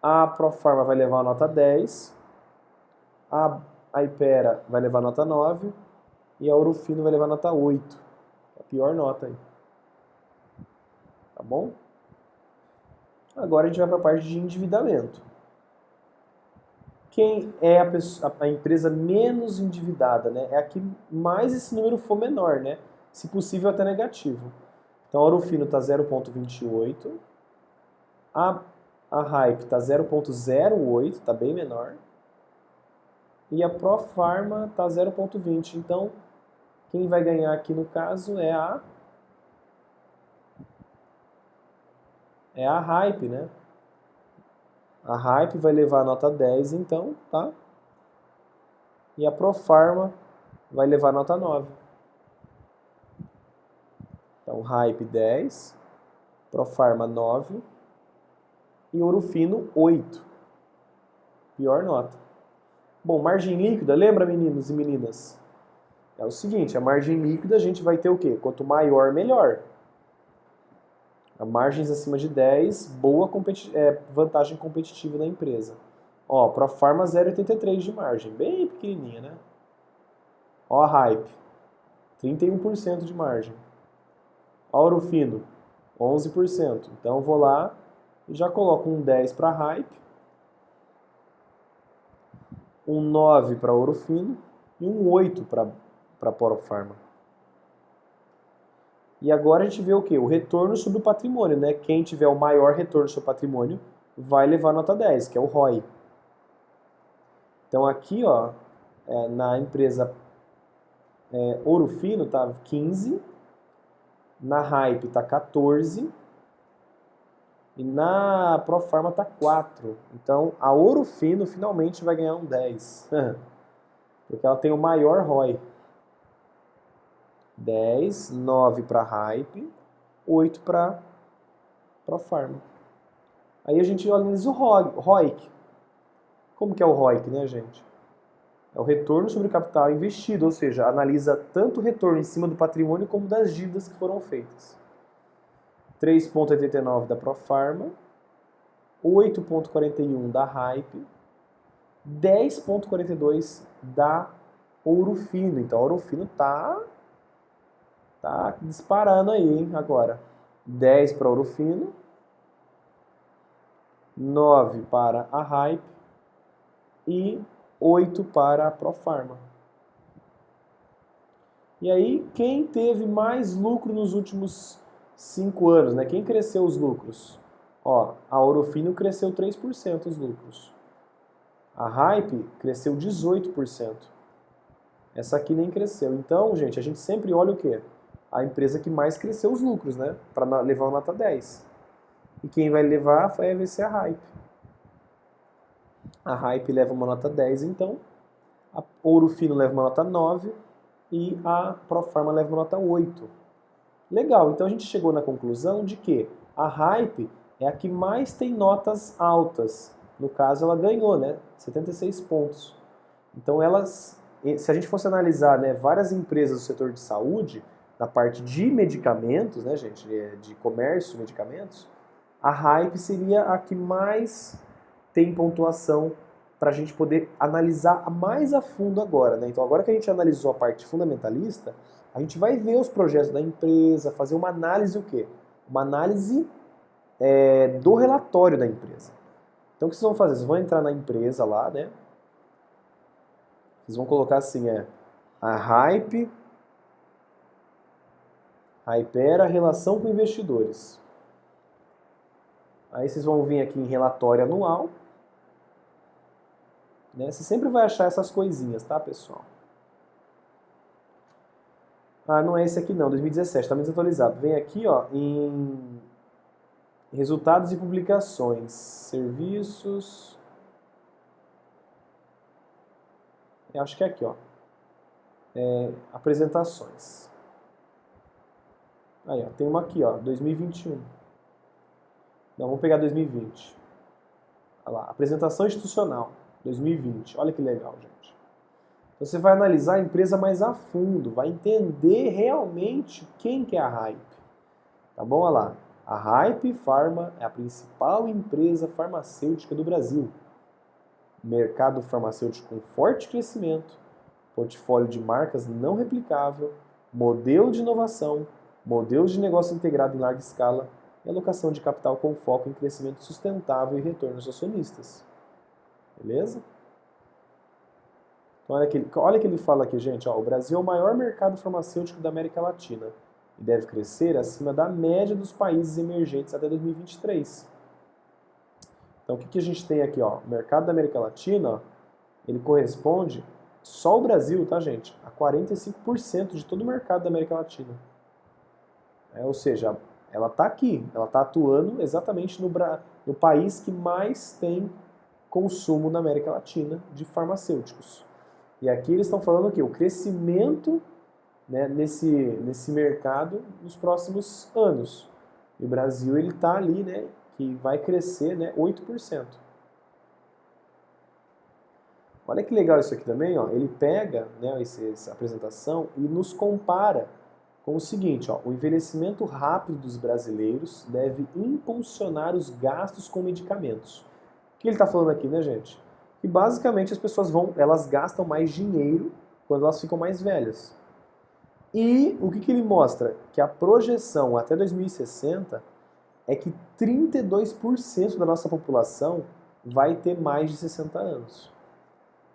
A Profarma vai levar a nota 10. A Hypera vai levar a nota 9. E a Ouro Fino vai levar nota 8. A pior nota aí. Tá bom? Agora a gente vai para a parte de endividamento. Quem é a empresa menos endividada, né? É a que mais esse número for menor, né? Se possível até negativo. Então a Ouro Fino está 0,28. A Hype está 0,08, está bem menor. E a Profarma está 0,20. Então, quem vai ganhar aqui no caso é a Hype, né? A Hype vai levar a nota 10, então, tá? E a Profarma vai levar nota 9. Então, Hype 10, Profarma 9 e Ouro Fino 8. Pior nota. Bom, margem líquida, lembra, meninos e meninas? É o seguinte, a margem líquida a gente vai ter o quê? Quanto maior, melhor. A margens acima de 10, boa vantagem competitiva da empresa. Ó, Profarma 0,83 de margem, bem pequenininha, né? Ó a Hype, 31% de margem. Ó Ouro Fino, 11%. Então eu vou lá e já coloco um 10 para Hype, um 9 para Ouro Fino e um 8 para Profarma. E agora a gente vê o quê? O retorno sobre o patrimônio, né? Quem tiver o maior retorno sobre o patrimônio vai levar nota 10, que é o ROI. Então aqui, ó, na empresa Ouro Fino tá 15, na Hype tá 14 e na Profarma tá 4. Então a Ouro Fino finalmente vai ganhar um 10, porque ela tem o maior ROI. 10, 9 para Hype, 8 para Profarma. Aí a gente analisa o ROIC. Como que é o ROIC, né, gente? É o retorno sobre o capital investido, ou seja, analisa tanto o retorno em cima do patrimônio como das dívidas que foram feitas. 3,89 da Profarma, 8,41 da Hype, 10,42 da Ouro Fino. Então, a Ouro Fino tá disparando aí, hein, agora. 10 para Ouro Fino, 9 para a Hype e 8 para a Profarma. E aí, quem teve mais lucro nos últimos 5 anos, né? Quem cresceu os lucros? Ó, a Ouro Fino cresceu 3% os lucros. A Hype cresceu 18%. Essa aqui nem cresceu. Então, gente, a gente sempre olha o quê? A empresa que mais cresceu os lucros, né? Para levar uma nota 10. E quem vai levar vai ser a Hype. A Hype leva uma nota 10, então. A Ouro Fino leva uma nota 9 e a Profarma leva uma nota 8. Legal, então a gente chegou na conclusão de que a Hype é a que mais tem notas altas. No caso, ela ganhou, né? 76 pontos. Então, se a gente fosse analisar, né, várias empresas do setor de saúde, na parte de medicamentos, né, gente, de comércio, medicamentos, a Hype seria a que mais tem pontuação para a gente poder analisar mais a fundo agora, né? Então, agora que a gente analisou a parte fundamentalista, a gente vai ver os projetos da empresa, fazer uma análise o quê? Uma análise do relatório da empresa. Então, o que vocês vão fazer? Vocês vão entrar na empresa lá, né? Vocês vão colocar assim, a Hype, Hypera, relação com investidores. Aí vocês vão vir aqui em relatório anual. Né? Você sempre vai achar essas coisinhas, tá, pessoal? Ah, não é esse aqui não, 2017, está muito atualizado. Vem aqui, ó, em resultados e publicações, serviços. Eu acho que é aqui, ó. Apresentações. Aí, ó, tem uma aqui, ó, 2021. Não, vamos pegar 2020. Olha lá, apresentação institucional, 2020. Olha que legal, gente. Então você vai analisar a empresa mais a fundo, vai entender realmente quem que é a Hype. Tá bom? Olha lá. A Hype Pharma é a principal empresa farmacêutica do Brasil. Mercado farmacêutico com forte crescimento, portfólio de marcas não replicável, modelo de inovação, modelos de negócio integrado em larga escala e alocação de capital com foco em crescimento sustentável e retorno aos acionistas. Beleza? Então, olha que ele fala aqui, gente. Ó, o Brasil é o maior mercado farmacêutico da América Latina e deve crescer acima da média dos países emergentes até 2023. Então, o que a gente tem aqui? Ó? O mercado da América Latina, ó, ele corresponde, só o Brasil, tá, gente? A 45% de todo o mercado da América Latina. Ou seja, ela está aqui, ela está atuando exatamente no país que mais tem consumo na América Latina de farmacêuticos. E aqui eles estão falando o quê? O crescimento, né, nesse mercado nos próximos anos. E o Brasil ele está ali, né, que vai crescer, né, 8%. Olha que legal isso aqui também, ó. Ele pega, né, essa apresentação e nos compara com o seguinte, ó, o envelhecimento rápido dos brasileiros deve impulsionar os gastos com medicamentos. O que ele está falando aqui, né, gente? Que basicamente as pessoas elas gastam mais dinheiro quando elas ficam mais velhas. E o que ele mostra? Que a projeção até 2060 é que 32% da nossa população vai ter mais de 60 anos.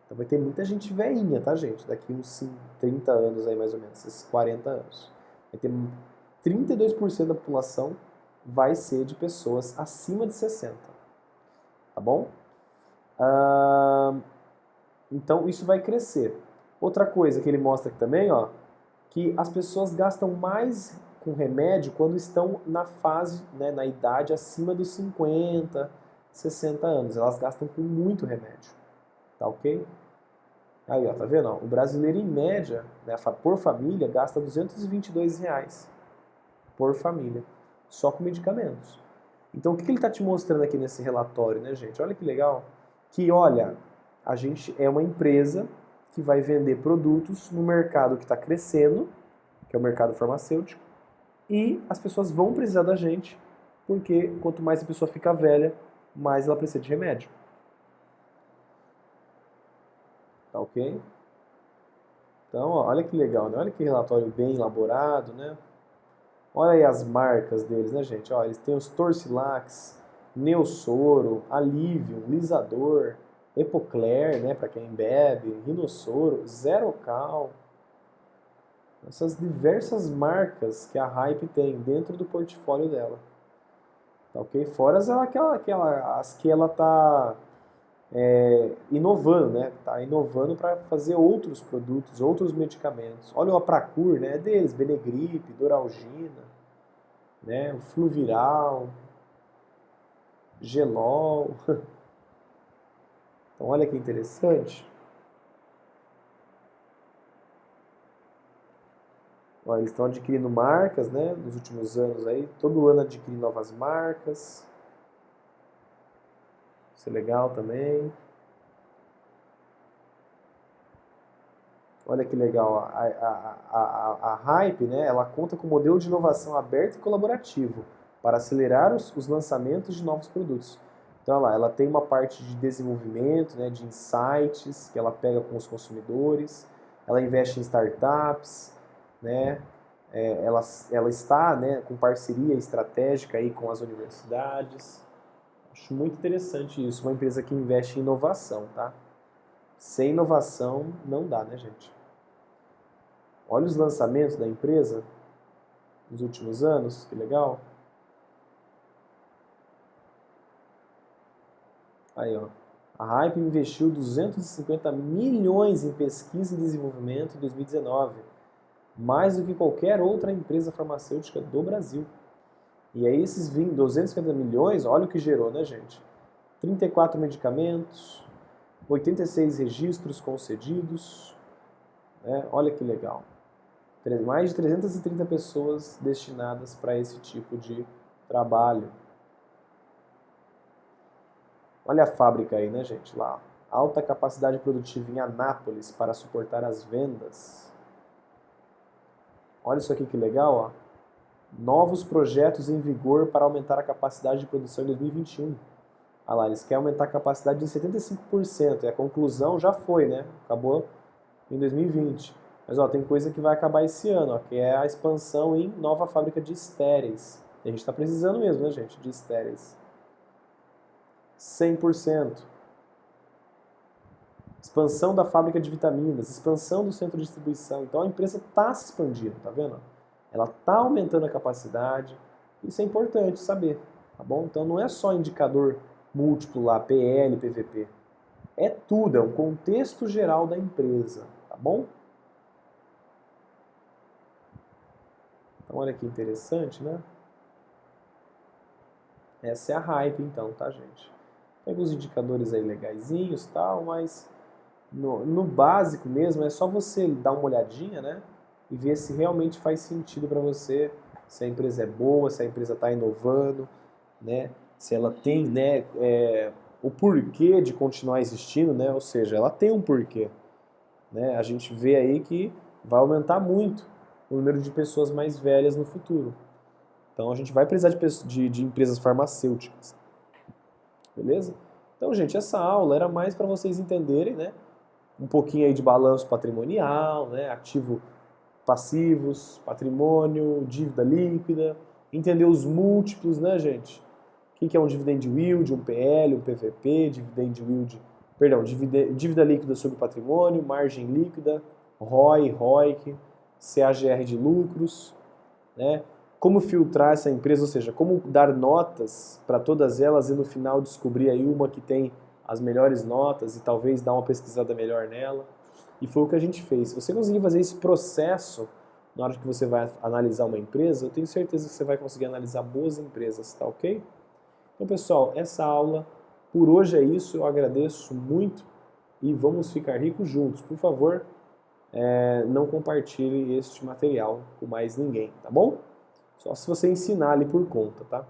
Então vai ter muita gente velhinha, tá, gente? Daqui uns 30 anos aí, mais ou menos, esses 40 anos. Vai ter 32% da população vai ser de pessoas acima de 60. Tá bom? Então isso vai crescer. Outra coisa que ele mostra aqui também, ó, que as pessoas gastam mais com remédio quando estão na fase, né, na idade acima dos 50, 60 anos. Elas gastam com muito remédio. Tá ok? Aí, ó, tá vendo? Ó, o brasileiro, em média, né, por família, gasta R$222 por família, só com medicamentos. Então, o que ele está te mostrando aqui nesse relatório, né, gente? Olha que legal. Que, olha, a gente é uma empresa que vai vender produtos no mercado que está crescendo, que é o mercado farmacêutico, e as pessoas vão precisar da gente, porque quanto mais a pessoa fica velha, mais ela precisa de remédio. Tá ok? Então, ó, olha que legal, né? Olha que relatório bem elaborado, né? Olha aí as marcas deles, né, gente? Ó, eles têm os Torcilax, Neossoro, Alivium, Lisador, Epocler, né, para quem bebe, Rinossoro, Zerocal. Essas diversas marcas que a Hype tem dentro do portfólio dela. Tá ok? Fora as que ela tá inovando, né? Tá inovando para fazer outros produtos, outros medicamentos. Olha o Apracur, né? É deles, Benegripe, Doralgina, né? O Fluviral, Gelol. Então olha que interessante. Ó, eles estão adquirindo marcas, né? Nos últimos anos aí, todo ano adquirindo novas marcas. Isso é legal também. Olha que legal, a Hype, né, ela conta com um modelo de inovação aberto e colaborativo para acelerar os lançamentos de novos produtos. Então, olha lá, ela tem uma parte de desenvolvimento, né, de insights, que ela pega com os consumidores, ela investe em startups, né, ela está, né, com parceria estratégica aí com as universidades. Acho muito interessante isso, uma empresa que investe em inovação, tá? Sem inovação não dá, né, gente? Olha os lançamentos da empresa nos últimos anos, que legal. Aí, ó. A Hype investiu 250 milhões em pesquisa e desenvolvimento em 2019, mais do que qualquer outra empresa farmacêutica do Brasil. E aí esses 250 milhões, olha o que gerou, né, gente? 34 medicamentos, 86 registros concedidos, né? Olha que legal. Mais de 330 pessoas destinadas para esse tipo de trabalho. Olha a fábrica aí, né, gente? Lá. Alta capacidade produtiva em Anápolis para suportar as vendas. Olha isso aqui que legal, ó. Novos projetos em vigor para aumentar a capacidade de produção em 2021. Olha lá, eles querem aumentar a capacidade em 75%. E a conclusão já foi, né? Acabou em 2020. Mas ó, tem coisa que vai acabar esse ano, ó, que é a expansão em nova fábrica de estéreis. E a gente está precisando mesmo, né, gente, de estéreis. 100%. Expansão da fábrica de vitaminas, expansão do centro de distribuição. Então a empresa está se expandindo, tá vendo? Ela está aumentando a capacidade. Isso é importante saber, tá bom? Então não é só indicador múltiplo lá, PL, PVP. É tudo, é um contexto geral da empresa, tá bom? Então olha que interessante, né? Essa é a Hype então, tá, gente? Tem alguns indicadores aí legaisinhos e tal, mas no básico mesmo, é só você dar uma olhadinha, né? E ver se realmente faz sentido para você, se a empresa é boa, se a empresa está inovando, né? Se ela tem, né, o porquê de continuar existindo, né? Ou seja, ela tem um porquê, né? A gente vê aí que vai aumentar muito o número de pessoas mais velhas no futuro. Então a gente vai precisar de empresas farmacêuticas, beleza? Então, gente, essa aula era mais para vocês entenderem, né? Um pouquinho aí de balanço patrimonial, né? Ativo, passivos, patrimônio, dívida líquida, entender os múltiplos, né, gente? O que é um dividend yield, um PL, um PVP, dividend yield, perdão, dívida líquida sobre patrimônio, margem líquida, ROI, ROIC, CAGR de lucros, né? Como filtrar essa empresa, ou seja, como dar notas para todas elas e no final descobrir aí uma que tem as melhores notas e talvez dar uma pesquisada melhor nela. E foi o que a gente fez. Se você conseguir fazer esse processo na hora que você vai analisar uma empresa, eu tenho certeza que você vai conseguir analisar boas empresas, tá ok? Então, pessoal, essa aula por hoje é isso. Eu agradeço muito e vamos ficar ricos juntos. Por favor, não compartilhe este material com mais ninguém, tá bom? Só se você ensinar ali por conta, tá?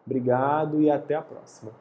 Obrigado e até a próxima.